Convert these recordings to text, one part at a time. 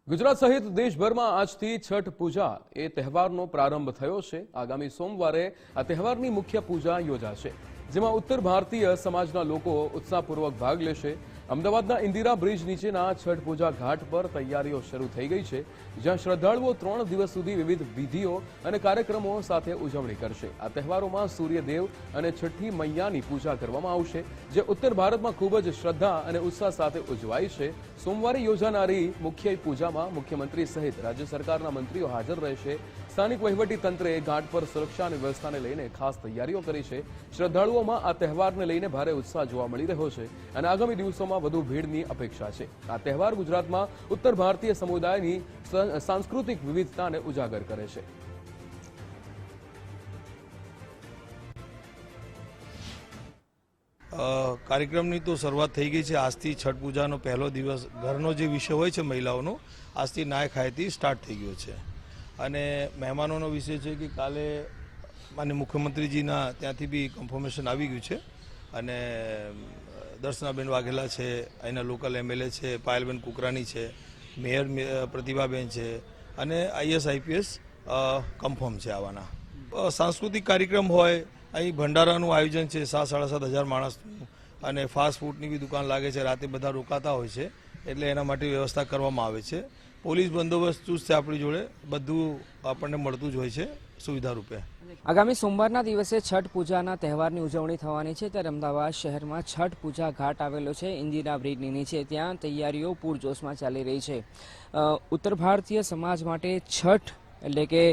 ગુજરાત સહિત દેશભરમાં આજથી છઠ પૂજા એ તહેવારનો પ્રારંભ થયો છે। આગામી સોમવારે આ તહેવારની મુખ્ય પૂજા યોજાશે, જેમાં ઉત્તર ભારતીય સમાજના લોકો ઉત્સાહપૂર્વક ભાગ લેશે। અમદાવાદના ઇન્દિરા બ્રિજ નીચેના છઠ પૂજા ઘાટ પર તૈયારીઓ શરૂ થઈ ગઈ છે, જ્યાં શ્રદ્ધાળુઓ 3 દિવસ સુધી વિવિધ વિધિઓ અને કાર્યક્રમો સાથે ઉજવણી કરશે। આ તહેવારોમાં સૂર્યદેવ અને છઠ્ઠી મૈયાની પૂજા કરવામાં આવશે, જે ઉત્તર ભારતમાં ખૂબ જ શ્રદ્ધા અને ઉત્સાહ સાથે ઉજવાય છે। સોમવારે યોજાનારી મુખ્ય પૂજામાં મુખ્યમંત્રી સહિત રાજ્ય સરકારના મંત્રીઓ હાજર રહેશે। સ્થાનિક વહીવટી તંત્રે ઘાટ પર સુરક્ષા અને વ્યવસ્થાને લઈને ખાસ તૈયારીઓ કરી છે। શ્રદ્ધાળુઓમાં આ તહેવારને લઈને ભારે ઉત્સાહ જોવા મળી રહ્યો છે અને આગામી દિવસોમાં વધુ ભીડની અપેક્ષા છે। આ તહેવાર ગુજરાતમાં ઉત્તર ભારતીય સમુદાયની સાંસ્કૃતિક વિવિધતાને ઉજાગર કરે છે। કાર્યક્રમની તો શરૂઆત થઈ ગઈ છે। આજથી છઠ પૂજાનો પહેલો દિવસ ઘરનો જે વિષય હોય છે મહિલાઓનો, આજથી નાય ખાયથી સ્ટાર્ટ થઈ ગયો છે અને મહેમાનોનો વિષય છે કે કાલે માનનીય મુખ્યમંત્રીજીના ત્યાંથી બી કન્ફર્મેશન આવી ગયું છે અને દર્શનાબેન વાઘેલા છે, અહીંના લોકલ એમએલએ છે, પાયલબેન કુકરાણી છે, મેયર પ્રતિભાબેન છે અને આઈએસ આઈપીએસ કન્ફર્મ છે આવવાના। સાંસ્કૃતિક કાર્યક્રમ હોય, અહીં ભંડારાનું આયોજન છે 7-7.5 હજાર માણસનું અને ફાસ્ટ ફૂડની બી દુકાન લાગે છે, રાતે બધા રોકાતા હોય છે એટલે એના માટે વ્યવસ્થા કરવામાં આવે છે। પોલીસ બંદોબસ્ત ચુસ્ત છે આપણી જોડે, બધું આપણને મળતું જ હોય છે સુવિધા રૂપે। આગામી સોમવારના દિવસે છઠ પૂજાના તહેવારની ઉજવણી થવાની છે, ત્યારે અમદાવાદ શહેરમાં છઠ પૂજા ઘાટ આવેલો છે ઇન્દિરા બ્રિજની નીચે, ત્યાં તૈયારીઓ પૂરજોશમાં ચાલી રહી છે। ઉત્તર ભારતીય સમાજ માટે છઠ એટલે કે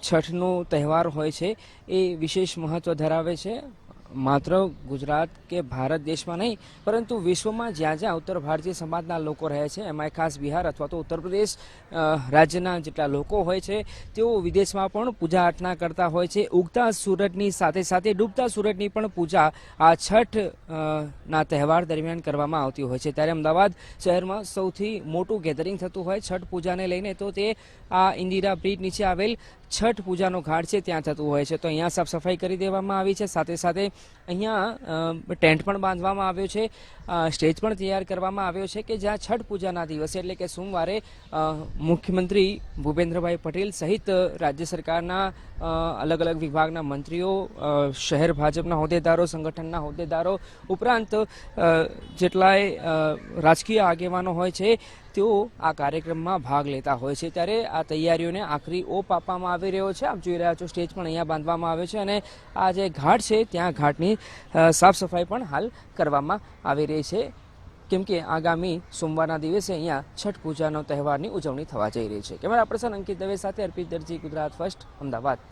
છઠનો તહેવાર હોય છે એ વિશેષ મહત્વ ધરાવે છે। માત્ર ગુજરાત કે ભારત દેશમાં નહીં, પરંતુ વિશ્વમાં જ્યાં જ્યાં ઉત્તર ભારતીય સમાજના લોકો રહે છે, એમાં ખાસ બિહાર અથવા તો ઉત્તર પ્રદેશ રાજ્યના જેટલા લોકો હોય છે તેઓ વિદેશમાં પણ પૂજા અર્ચના કરતા હોય છે। ઉગતા સૂરજની સાથે સાથે ડૂબતા સૂરજની પણ પૂજા આ છઠ ના તહેવાર દરમિયાન કરવામાં આવતી હોય છે। ત્યારે અમદાવાદ શહેરમાં સૌથી મોટું ગેધરિંગ થતું હોય છઠ પૂજાને લઈને તો તે આ ઇન્દિરા બ્રિજ નીચે આવેલ છઠ પૂજાનો ઘાટ છે ત્યાં થતું હોય છે। તો અહીંયા સાફ સફાઈ કરી દેવામાં આવી છે, સાથે સાથે અહીંયા ટેન્ટ પણ બાંધવામાં આવ્યો છે, સ્ટેજ પણ તૈયાર કરવામાં આવ્યો છે કે જ્યાં છઠ પૂજાના દિવસે એટલે કે સોમવારે મુખ્યમંત્રી ભૂપેન્દ્રભાઈ પટેલ સહિત રાજ્ય સરકારના અલગ અલગ વિભાગના મંત્રીઓ, શહેર ભાજપના હોદ્દેદારો, સંગઠનના હોદ્દેદારો ઉપરાંત જેટલાય રાજકીય આગેવાનો હોય છે તેઓ આ કાર્યક્રમમાં ભાગ લેતા હોય છે। ત્યારે આ તૈયારીઓને આખરી ઓપ આપવામાં આવી રહ્યો છે। આપ જોઈ રહ્યા છો સ્ટેજ પણ અહીંયા બાંધવામાં આવ્યો છે અને આ જે ઘાટ છે ત્યાં ઘાટની સાફ સફાઈ પણ હાલ કરવામાં આવી રહી છે, કેમ કે આગામી સોમવારના દિવસે અહીંયા છઠ પૂજાનો તહેવારની ઉજવણી થવા જઈ રહી છે। કેમેરા પર્સન અંકિત દવે સાથે અર્પિત દરજી, ગુજરાત ફર્સ્ટ, અમદાવાદ।